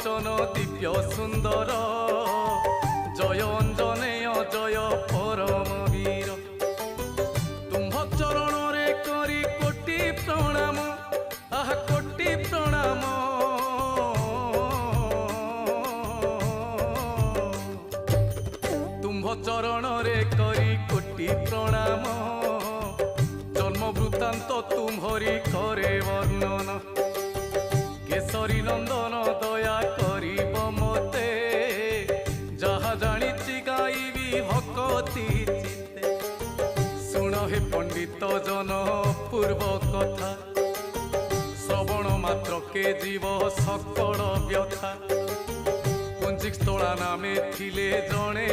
বচন দিব্য সুন্দর জয় অঞ্জনেয় জয় পরম বীর তুম্ভ চরণরে করি কোটি প্রণাম আহা কোটি প্রণাম তুম্ভ চরণরে করি কোটি প্রণাম জন্ম বৃত্তান্ত তুম্ভরি করে বর্ণন কেশরী নন্দন দয়া করিব মতে যাহা জানিছি গাইবি ভকতি চিত্তে শুণ হে পণ্ডিত জন পূর্ব কথা শ্রবণ মাত্রকে জীব সকল ব্যথা পুঞ্জিক স্থলা নামে থিলে জনে